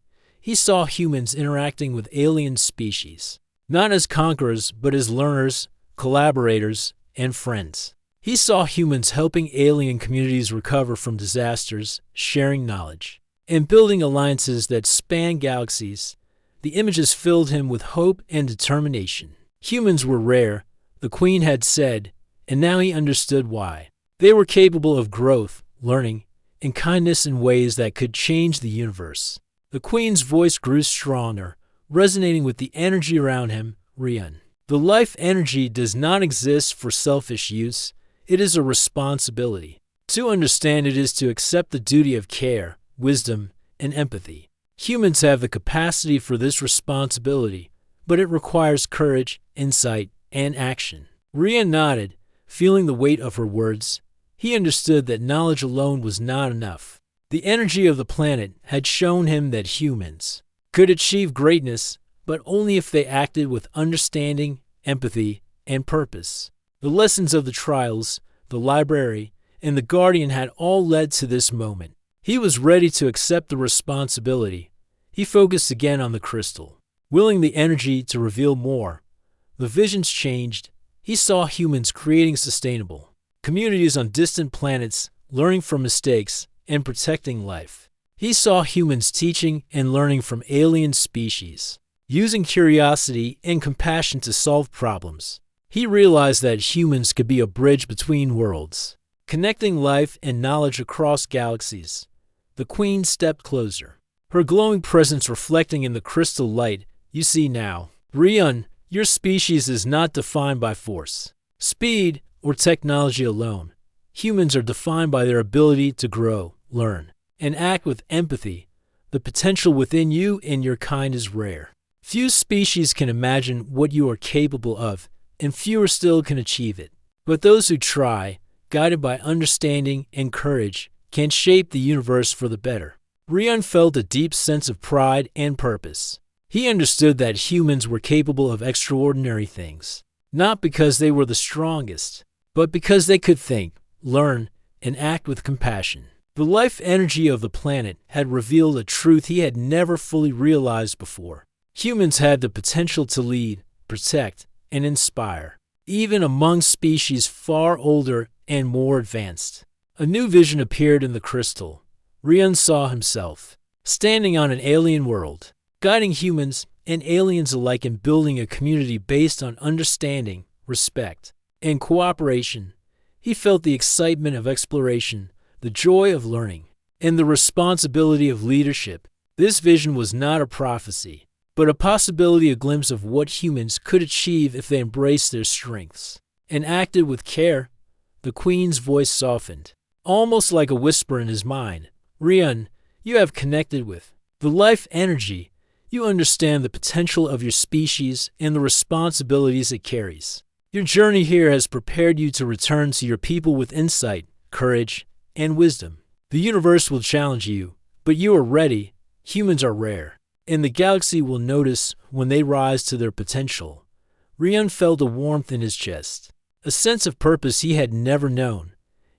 he saw humans interacting with alien species, not as conquerors, but as learners, collaborators, and friends. He saw humans helping alien communities recover from disasters, sharing knowledge, and building alliances that span galaxies. The images filled him with hope and determination. Humans were rare, the Queen had said, and now he understood why. They were capable of growth, learning, and kindness in ways that could change the universe. The Queen's voice grew stronger, resonating with the energy around him. Rian. The life energy does not exist for selfish use. It is a responsibility. To understand it is to accept the duty of care, wisdom, and empathy. Humans have the capacity for this responsibility, but it requires courage, insight, and action. Rian nodded, feeling the weight of her words. He understood that knowledge alone was not enough. The energy of the planet had shown him that humans could achieve greatness, but only if they acted with understanding, empathy, and purpose. The lessons of the trials, the library, and the Guardian had all led to this moment. He was ready to accept the responsibility. He focused again on the crystal, willing the energy to reveal more. The visions changed. He saw humans creating sustainable communities on distant planets, learning from mistakes, and protecting life. He saw humans teaching and learning from alien species, using curiosity and compassion to solve problems. He realized that humans could be a bridge between worlds, connecting life and knowledge across galaxies. The Queen stepped closer, her glowing presence reflecting in the crystal light. You see now, Rian, your species is not defined by force, speed, or technology alone. Humans are defined by their ability to grow, learn, and act with empathy. The potential within you and your kind is rare. Few species can imagine what you are capable of, and fewer still can achieve it. But those who try, guided by understanding and courage, can shape the universe for the better. Rian felt a deep sense of pride and purpose. He understood that humans were capable of extraordinary things, not because they were the strongest, but because they could think, learn, and act with compassion. The life energy of the planet had revealed a truth he had never fully realized before. Humans had the potential to lead, protect, and inspire, even among species far older and more advanced. A new vision appeared in the crystal. Rian saw himself, standing on an alien world, guiding humans and aliens alike in building a community based on understanding, respect, and cooperation. He felt the excitement of exploration, the joy of learning, and the responsibility of leadership. This vision was not a prophecy, but a possibility, a glimpse of what humans could achieve if they embraced their strengths and acted with care. The Queen's voice softened, almost like a whisper in his mind. Rian, you have connected with the life energy. You understand the potential of your species and the responsibilities it carries. Your journey here has prepared you to return to your people with insight, courage, and wisdom. The universe will challenge you, but you are ready. Humans are rare, and the galaxy will notice when they rise to their potential. Rian felt a warmth in his chest, a sense of purpose he had never known.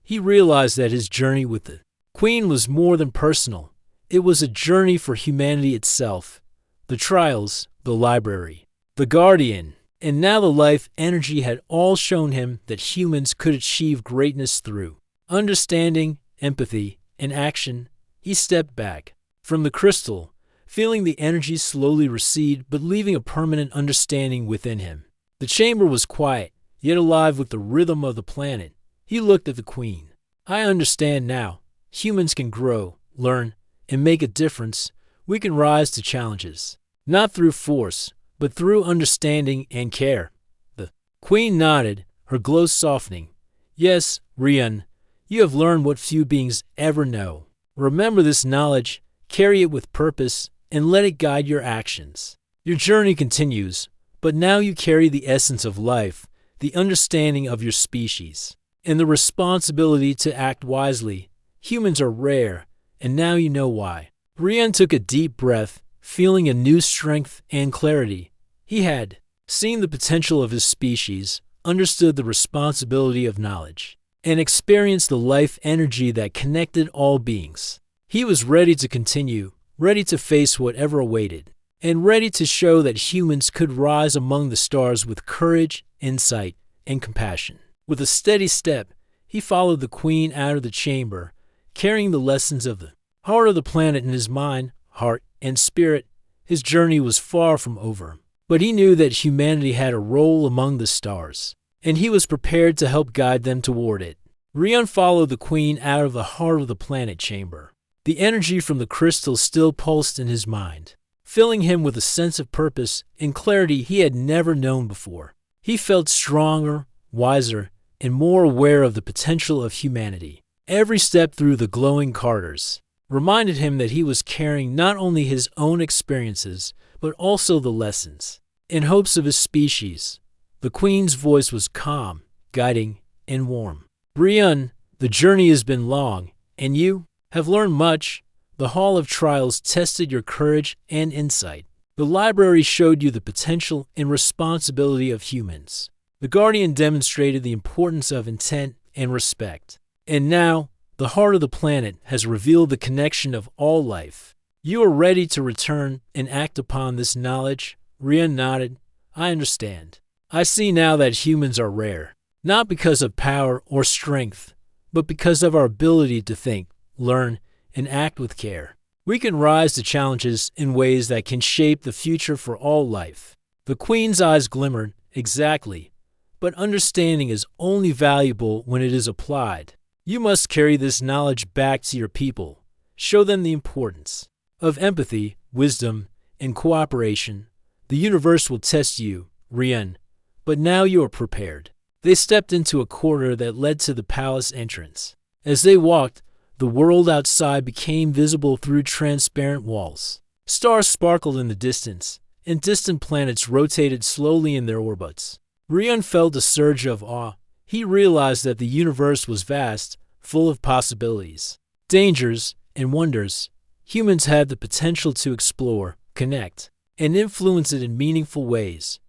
He realized that his journey with the Queen was more than personal. It was a journey for humanity itself. The trials, the library, the Guardian, and now the life energy had all shown him that humans could achieve greatness through understanding, empathy, and action. He stepped back from the crystal, feeling the energy slowly recede but leaving a permanent understanding within him. The chamber was quiet, yet alive with the rhythm of the planet. He looked at the Queen. I understand now. Humans can grow, learn, and make a difference. We can rise to challenges, not through force, but through understanding and care. The Queen nodded, her glow softening. Yes, Rian, you have learned what few beings ever know. Remember this knowledge, carry it with purpose, and let it guide your actions. Your journey continues, but now you carry the essence of life, the understanding of your species, and the responsibility to act wisely. Humans are rare, and now you know why. Rian took a deep breath, feeling a new strength and clarity. He had seen the potential of his species, understood the responsibility of knowledge, and experienced the life energy that connected all beings. He was ready to continue, ready to face whatever awaited, and ready to show that humans could rise among the stars with courage, insight, and compassion. With a steady step, he followed the queen out of the chamber, carrying the lessons of the heart of the planet in his mind, heart, and spirit. His journey was far from over, but he knew that humanity had a role among the stars, and he was prepared to help guide them toward it. Rian followed the queen out of the heart of the planet chamber. The energy from the crystal still pulsed in his mind, filling him with a sense of purpose and clarity he had never known before. He felt stronger, wiser, and more aware of the potential of humanity. Every step through the glowing corridors reminded him that he was carrying not only his own experiences, but also the lessons and hopes of his species. The queen's voice was calm, guiding, and warm. Rian, the journey has been long, and you have learned much. The Hall of Trials tested your courage and insight. The library showed you the potential and responsibility of humans. The Guardian demonstrated the importance of intent and respect. And now, the heart of the planet has revealed the connection of all life. You are ready to return and act upon this knowledge. Rian nodded. I understand. I see now that humans are rare, not because of power or strength, but because of our ability to think, learn, and act with care. We can rise to challenges in ways that can shape the future for all life. The queen's eyes glimmered. Exactly. But understanding is only valuable when it is applied. You must carry this knowledge back to your people. Show them the importance of empathy, wisdom, and cooperation. The universe will test you, Rian, but now you are prepared. They stepped into a corridor that led to the palace entrance. As they walked, the world outside became visible through transparent walls. Stars sparkled in the distance, and distant planets rotated slowly in their orbits. Rian felt a surge of awe. He realized that the universe was vast, full of possibilities, dangers, and wonders. Humans had the potential to explore, connect, and influence it in meaningful ways.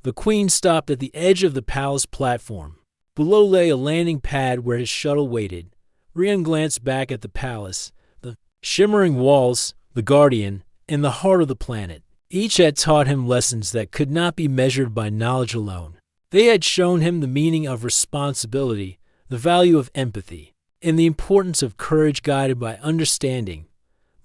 The queen stopped at the edge of the palace platform. Below lay a landing pad where his shuttle waited. Rian glanced back at the palace, the shimmering walls, the Guardian, and the heart of the planet. Each had taught him lessons that could not be measured by knowledge alone. They had shown him the meaning of responsibility, the value of empathy, and the importance of courage guided by understanding.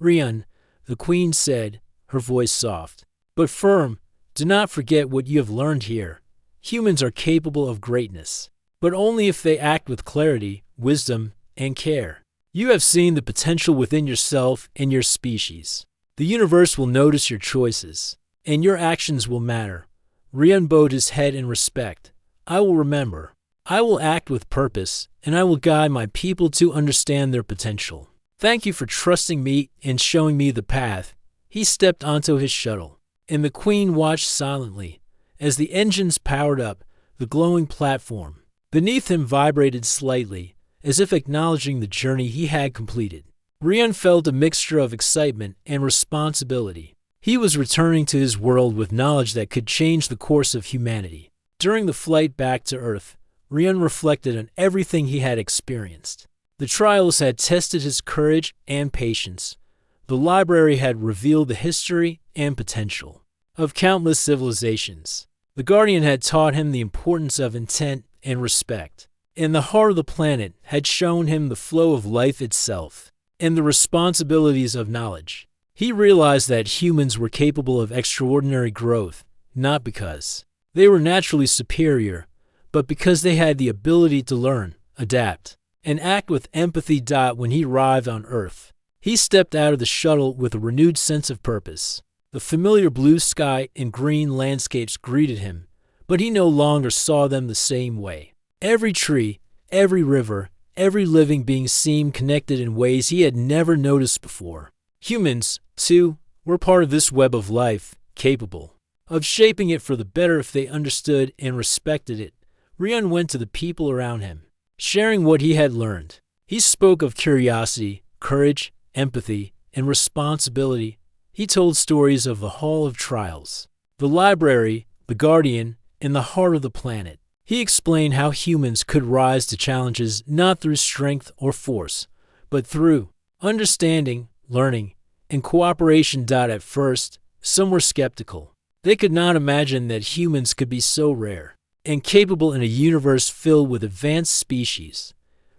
Rian, the queen said, her voice soft, but firm, do not forget what you have learned here. Humans are capable of greatness, but only if they act with clarity, wisdom, and care. You have seen the potential within yourself and your species. The universe will notice your choices, and your actions will matter. Rian bowed his head in respect. I will remember. I will act with purpose, and I will guide my people to understand their potential. Thank you for trusting me and showing me the path. He stepped onto his shuttle, and the queen watched silently as the engines powered up the glowing platform. Beneath him vibrated slightly, as if acknowledging the journey he had completed. Rian felt a mixture of excitement and responsibility. He was returning to his world with knowledge that could change the course of humanity. During the flight back to Earth, Rian reflected on everything he had experienced. The trials had tested his courage and patience. The library had revealed the history and potential of countless civilizations. The Guardian had taught him the importance of intent and respect. And the heart of the planet had shown him the flow of life itself and the responsibilities of knowledge. He realized that humans were capable of extraordinary growth, not because they were naturally superior, but because they had the ability to learn, adapt, and act with empathy. When he arrived on Earth, he stepped out of the shuttle with a renewed sense of purpose. The familiar blue sky and green landscapes greeted him, but he no longer saw them the same way. Every tree, every river, every living being seemed connected in ways he had never noticed before. Humans, too, were part of this web of life, capable of shaping it for the better if they understood and respected it. Rian went to the people around him, sharing what he had learned. He spoke of curiosity, courage, empathy, and responsibility. He told stories of the Hall of Trials, the library, the Guardian, and the heart of the planet. He explained how humans could rise to challenges not through strength or force, but through understanding, learning, and cooperation. At first, some were skeptical. They could not imagine that humans could be so rare and capable in a universe filled with advanced species.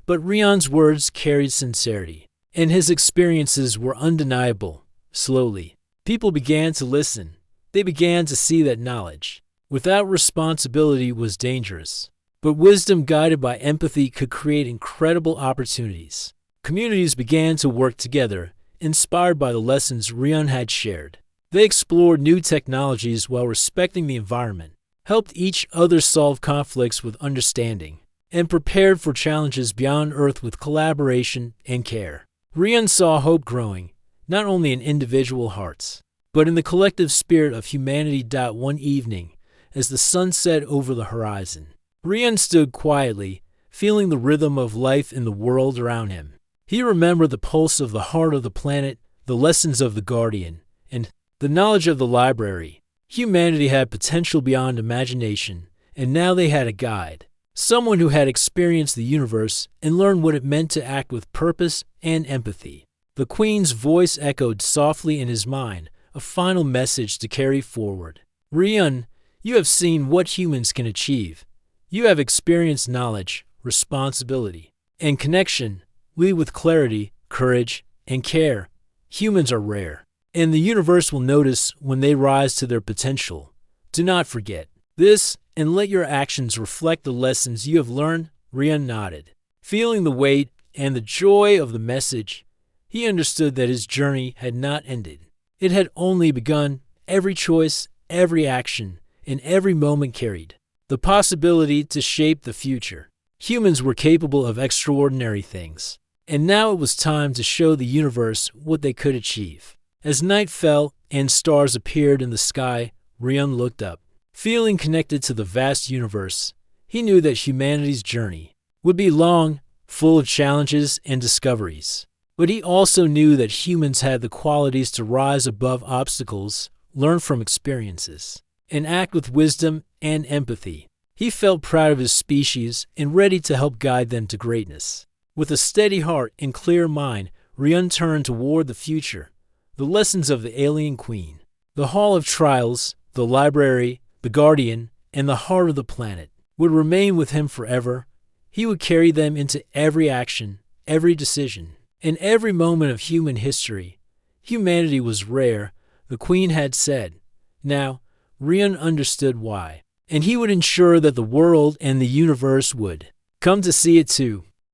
But Rion's words carried sincerity, and his experiences were undeniable. Slowly, people began to listen. They began to see that knowledge without responsibility was dangerous, but wisdom guided by empathy could create incredible opportunities. Communities began to work together, inspired by the lessons Rion had shared. They explored new technologies while respecting the environment, helped each other solve conflicts with understanding, and prepared for challenges beyond Earth with collaboration and care. Rion saw hope growing, not only in individual hearts, but in the collective spirit of humanity. One evening, as the sun set over the horizon, Rion stood quietly, feeling the rhythm of life in the world around him. He remembered the pulse of the heart of the planet, the lessons of the Guardian, and the knowledge of the library. Humanity had potential beyond imagination, and now they had a guide, someone who had experienced the universe and learned what it meant to act with purpose and empathy. The Queen's voice echoed softly in his mind, a final message to carry forward. Rion, you have seen what humans can achieve. You have experienced knowledge, responsibility, and connection. Lead with clarity, courage, and care. Humans are rare, and the universe will notice when they rise to their potential. Do not forget this, and let your actions reflect the lessons you have learned. Rion nodded, feeling the weight and the joy of the message. He understood that his journey had not ended. It had only begun. Every choice, every action, and every moment carried the possibility to shape the future. Humans were capable of extraordinary things, and now it was time to show the universe what they could achieve. As night fell and stars appeared in the sky, Rion looked up. Feeling connected to the vast universe, he knew that humanity's journey would be long, full of challenges and discoveries. But he also knew that humans had the qualities to rise above obstacles, learn from experiences, and act with wisdom and empathy. He felt proud of his species and ready to help guide them to greatness. With a steady heart and clear mind, Rion turned toward the future. The lessons of the alien queen, the Hall of Trials, the library, the Guardian, and the heart of the planet would remain with him forever. He would carry them into every action, every decision, and every moment of human history. Humanity was rare, the Queen had said. Now, Rion understood why, and he would ensure that the world and the universe would come to see it too.